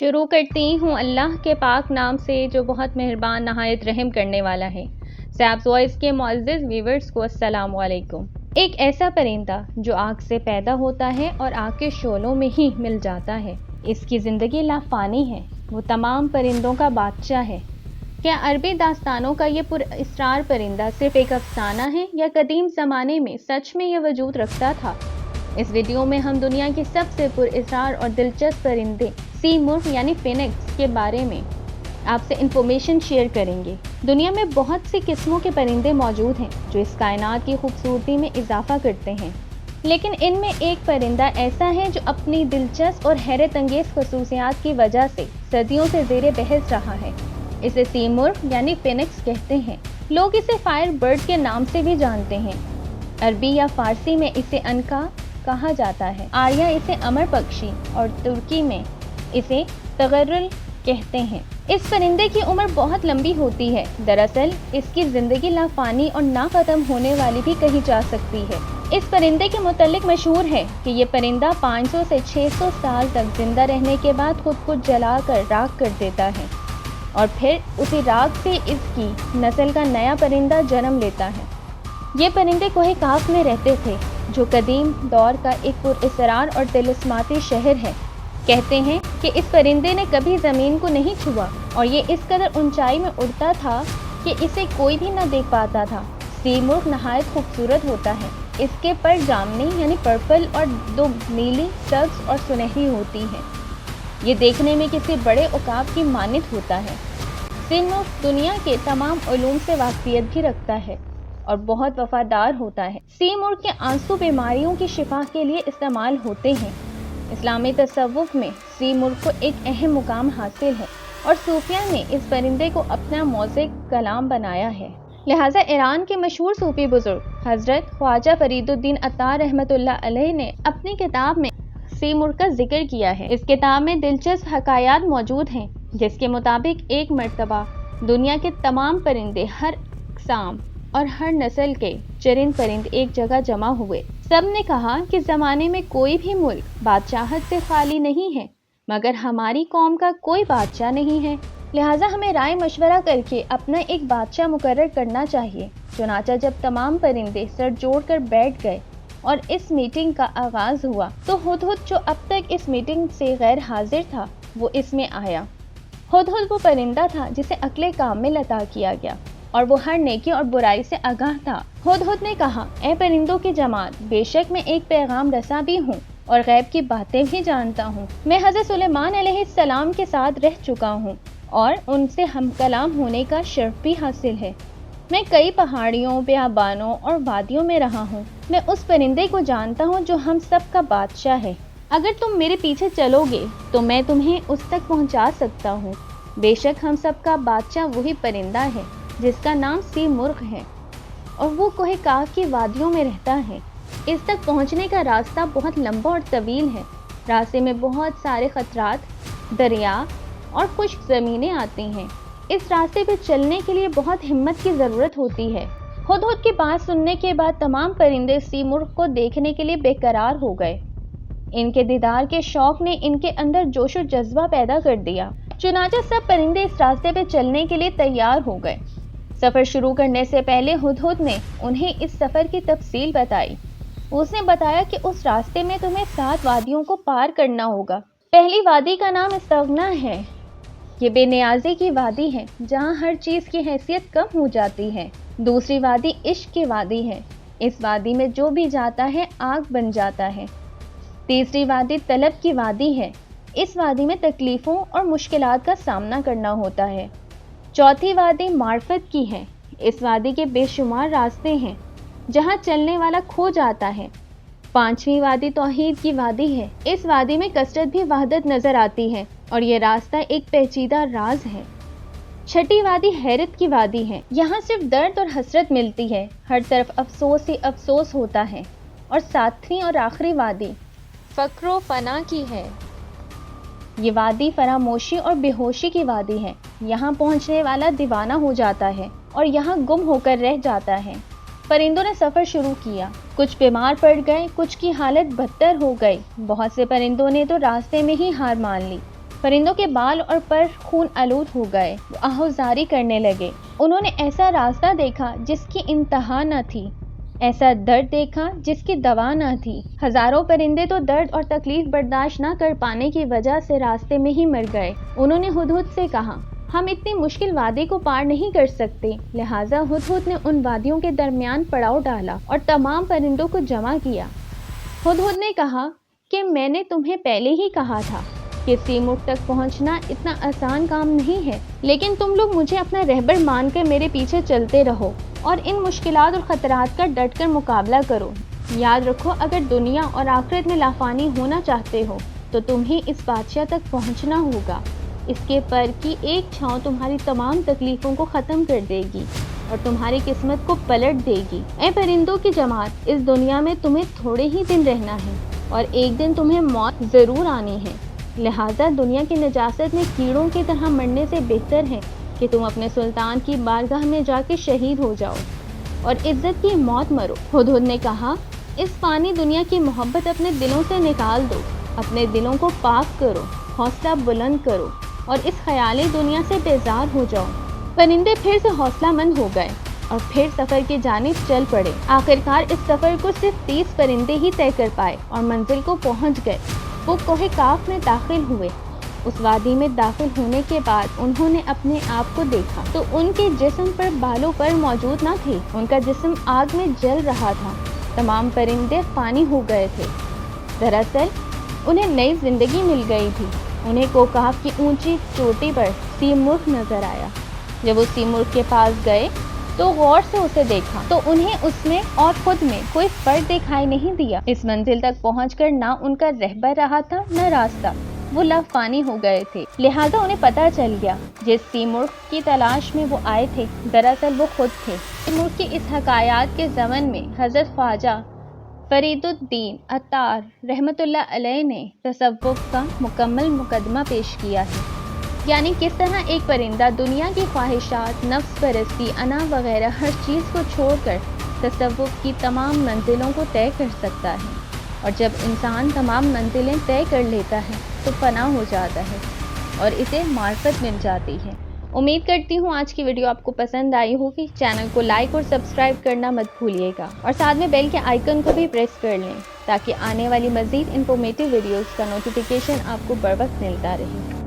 شروع کرتی ہوں اللہ کے پاک نام سے جو بہت مہربان نہایت رحم کرنے والا ہے۔ سیابس وائس کے معزز ویورز کو السلام علیکم۔ ایک ایسا پرندہ جو آگ سے پیدا ہوتا ہے اور آگ کے شعلوں میں ہی مل جاتا ہے، اس کی زندگی لافانی ہے، وہ تمام پرندوں کا بادشاہ ہے۔ کیا عربی داستانوں کا یہ پر اسرار پرندہ صرف ایک افسانہ ہے یا قدیم زمانے میں سچ میں یہ وجود رکھتا تھا؟ اس ویڈیو میں ہم دنیا کے سب سے پر اسرار اور دلچسپ پرندے سی مرغ یعنی فینکس کے بارے میں آپ سے انفارمیشن شیئر کریں گے۔ دنیا میں بہت سی قسموں کے پرندے موجود ہیں جو اس کائنات کی خوبصورتی میں اضافہ کرتے ہیں، لیکن ان میں ایک پرندہ ایسا ہے جو اپنی دلچسپ اور حیرت انگیز خصوصیات کی وجہ سے صدیوں سے زیر بحث رہا ہے۔ اسے سی مرغ یعنی فینکس کہتے ہیں۔ لوگ اسے فائر برڈ کے نام سے بھی جانتے ہیں۔ عربی یا فارسی میں اسے عنقا کہا جاتا ہے، آریا اسے امر پکشی اور ترکی میں اسے تغرل کہتے ہیں۔ اس پرندے کی عمر بہت لمبی ہوتی ہے۔ دراصل اس کی زندگی لافانی اور نہ ختم ہونے والی بھی کہی جا سکتی ہے۔ اس پرندے کے متعلق مشہور ہے کہ یہ پرندہ 500 سے 600 سال تک زندہ رہنے کے بعد خود کو جلا کر راکھ کر دیتا ہے اور پھر اسی راکھ سے اس کی نسل کا نیا پرندہ جنم لیتا ہے۔ یہ پرندے کوہ کاف میں رہتے تھے جو قدیم دور کا ایک پر اسرار اور طلسماتی شہر ہے۔ کہتے ہیں کہ اس پرندے نے کبھی زمین کو نہیں چھوا اور یہ اس قدر اونچائی میں اڑتا تھا کہ اسے کوئی بھی نہ دیکھ پاتا تھا۔ سی مرغ نہایت خوبصورت ہوتا ہے۔ اس کے پر جامنی یعنی پرپل اور دو نیلی، سبز اور سنہری ہوتی ہیں۔ یہ دیکھنے میں کسی بڑے عقاب کی مانند ہوتا ہے۔ سی مرغ دنیا کے تمام علوم سے واقفیت بھی رکھتا ہے اور بہت وفادار ہوتا ہے۔ سی مرغ کے آنسو بیماریوں کی شفا کے لیے استعمال ہوتے ہیں۔ اسلامی تصوف میں سی مرغ کو ایک اہم مقام حاصل ہے اور صوفیہ نے اس پرندے کو اپنا موضع کلام بنایا ہے۔ لہٰذا ایران کے مشہور صوفی بزرگ حضرت خواجہ فرید الدین عطار رحمۃ اللہ علیہ نے اپنی کتاب میں سی مرغ کا ذکر کیا ہے۔ اس کتاب میں دلچسپ حکایات موجود ہیں جس کے مطابق ایک مرتبہ دنیا کے تمام پرندے، ہر اقسام اور ہر نسل کے چرند پرند ایک جگہ جمع ہوئے۔ سب نے کہا کہ زمانے میں کوئی بھی ملک بادشاہت سے خالی نہیں ہے، مگر ہماری قوم کا کوئی بادشاہ نہیں ہے، لہٰذا ہمیں رائے مشورہ کر کے اپنا ایک بادشاہ مقرر کرنا چاہیے۔ چنانچہ جب تمام پرندے سر جوڑ کر بیٹھ گئے اور اس میٹنگ کا آغاز ہوا تو ہدہد جو اب تک اس میٹنگ سے غیر حاضر تھا وہ اس میں آیا۔ ہدہد وہ پرندہ تھا جسے عقل کامل عطا کیا گیا اور وہ ہر نیکی اور برائی سے آگاہ تھا۔ ہدہد نے کہا، اے پرندوں کی جماعت، بے شک میں ایک پیغام رساں بھی ہوں اور غیب کی باتیں بھی جانتا ہوں۔ میں حضرت سلیمان علیہ السلام کے ساتھ رہ چکا ہوں اور ان سے ہم کلام ہونے کا شرف بھی حاصل ہے۔ میں کئی پہاڑیوں، بیابانوں اور وادیوں میں رہا ہوں۔ میں اس پرندے کو جانتا ہوں جو ہم سب کا بادشاہ ہے۔ اگر تم میرے پیچھے چلو گے تو میں تمہیں اس تک پہنچا سکتا ہوں۔ بے شک ہم سب کا بادشاہ وہی پرندہ ہے جس کا نام سی مرغ ہے اور وہ کوہ کاف کی وادیوں میں رہتا ہے۔ اس تک پہنچنے کا راستہ بہت لمبا اور طویل ہے۔ راستے میں بہت سارے خطرات، دریا اور خشک زمینیں آتی ہیں۔ اس راستے پہ چلنے کے لیے بہت ہمت کی ضرورت ہوتی ہے۔ ہدہد کی بات سننے کے بعد تمام پرندے سی مرغ کو دیکھنے کے لیے بے قرار ہو گئے۔ ان کے دیدار کے شوق نے ان کے اندر جوش و جذبہ پیدا کر دیا۔ چنانچہ سب پرندے اس راستے پہ چلنے کے لیے تیار ہو گئے۔ سفر شروع کرنے سے پہلے ہدہد نے انہیں اس سفر کی تفصیل بتائی۔ اس نے بتایا کہ اس راستے میں تمہیں 7 وادیوں کو پار کرنا ہوگا۔ پہلی وادی کا نام استغنا ہے۔ یہ بے نیازی کی وادی ہے جہاں ہر چیز کی حیثیت کم ہو جاتی ہے۔ دوسری وادی عشق کی وادی ہے۔ اس وادی میں جو بھی جاتا ہے آگ بن جاتا ہے۔ تیسری وادی طلب کی وادی ہے۔ اس وادی میں تکلیفوں اور مشکلات کا سامنا کرنا ہوتا ہے۔ چوتھی وادی معرفت کی ہے۔ اس وادی کے بے شمار راستے ہیں جہاں چلنے والا کھو جاتا ہے۔ پانچویں وادی توحید کی وادی ہے۔ اس وادی میں کثرت بھی وحدت نظر آتی ہے اور یہ راستہ ایک پیچیدہ راز ہے۔ چھٹی وادی حیرت کی وادی ہے۔ یہاں صرف درد اور حسرت ملتی ہے، ہر طرف افسوس ہی افسوس ہوتا ہے۔ اور ساتویں اور آخری وادی فقر و فنا کی ہے۔ یہ وادی فراموشی اور بے ہوشی کی وادی ہے۔ یہاں پہنچنے والا دیوانہ ہو جاتا ہے اور یہاں گم ہو کر رہ جاتا ہے۔ پرندوں نے سفر شروع کیا۔ کچھ بیمار پڑ گئے، کچھ کی حالت بدتر ہو گئی۔ بہت سے پرندوں نے تو راستے میں ہی ہار مان لی۔ پرندوں کے بال اور پر خون آلود ہو گئے، وہ آہوزاری کرنے لگے۔ انہوں نے ایسا راستہ دیکھا جس کی انتہا نہ تھی، ایسا درد دیکھا جس کی دوا نہ تھی۔ ہزاروں پرندے تو درد اور تکلیف برداشت نہ کر پانے کی وجہ سے راستے میں ہی مر گئے۔ انہوں نے ہدہد سے کہا، ہم اتنی مشکل وادی کو پار نہیں کر سکتے۔ لہٰذا ہدہد نے ان وادیوں کے درمیان پڑاؤ ڈالا اور تمام پرندوں کو جمع کیا۔ ہدہد نے کہا کہ میں نے تمہیں پہلے ہی کہا تھا کہ سیمرغ تک پہنچنا اتنا آسان کام نہیں ہے، لیکن تم لوگ مجھے اپنا رہبر مان کر میرے پیچھے چلتے رہو اور ان مشکلات اور خطرات کا ڈٹ کر مقابلہ کرو۔ یاد رکھو، اگر دنیا اور آخرت میں لافانی ہونا چاہتے ہو تو تمہیں اس بادشاہ تک پہنچنا ہوگا۔ اس کے پر کی ایک چھاؤں تمہاری تمام تکلیفوں کو ختم کر دے گی اور تمہاری قسمت کو پلٹ دے گی۔ اے پرندوں کی جماعت، اس دنیا میں تمہیں تھوڑے ہی دن رہنا ہے اور ایک دن تمہیں موت ضرور آنی ہے۔ لہٰذا دنیا کی نجاست میں کیڑوں کی طرح مرنے سے بہتر ہے کہ تم اپنے سلطان کی بارگاہ میں جا کے شہید ہو جاؤ اور عزت کی موت مرو۔ ہدہد نے کہا، اس فانی دنیا کی محبت اپنے دلوں سے نکال دو، اپنے دلوں کو پاک کرو، حوصلہ بلند کرو اور اس خیالی دنیا سے بیزار ہو جاؤ۔ پرندے پھر سے حوصلہ مند ہو گئے اور پھر سفر کی جانب چل پڑے۔ آخرکار اس سفر کو صرف 30 پرندے ہی طے کر پائے اور منزل کو پہنچ گئے۔ وہ کوہ کاف میں داخل ہوئے۔ اس وادی میں داخل ہونے کے بعد انہوں نے اپنے آپ کو دیکھا تو ان کے جسم پر بالوں پر موجود نہ تھے، ان کا جسم آگ میں جل رہا تھا۔ تمام پرندے فانی ہو گئے تھے۔ دراصل انہیں نئی زندگی مل گئی تھی۔ انہیں کوکاف کی اونچی چوٹی پر سیمرغ نظر آیا۔ جب وہ سیمرغ کے پاس گئے تو غور سے اسے دیکھا تو انہیں اس میں اور خود میں کوئی فرق دکھائی نہیں دیا۔ اس منزل تک پہنچ کر نہ ان کا رہبر رہا تھا نہ راستہ، وہ لافانی ہو گئے تھے۔ لہٰذا انہیں پتہ چل گیا جس سیمرغ کی تلاش میں وہ آئے تھے دراصل وہ خود تھے۔ سیمرغ کی اس حکایات کے ضمن میں حضرت خواجہ فرید الدین عطار رحمۃ اللہ علیہ نے تصوف کا مکمل مقدمہ پیش کیا ہے، یعنی کس طرح ایک پرندہ دنیا کی خواہشات، نفس پرستی، انا وغیرہ ہر چیز کو چھوڑ کر تصوف کی تمام منزلوں کو طے کر سکتا ہے، اور جب انسان تمام منزلیں طے کر لیتا ہے تو فنا ہو جاتا ہے اور اسے معرفت مل جاتی ہے۔ امید کرتی ہوں آج کی ویڈیو آپ کو پسند آئی ہوگی۔ چینل کو لائک اور سبسکرائب کرنا مت بھولیے گا اور ساتھ میں بیل کے آئیکن کو بھی پریس کر لیں تاکہ آنے والی مزید انفارمیٹیو ویڈیوز کا نوٹیفیکیشن آپ کو بر وقت ملتا رہے۔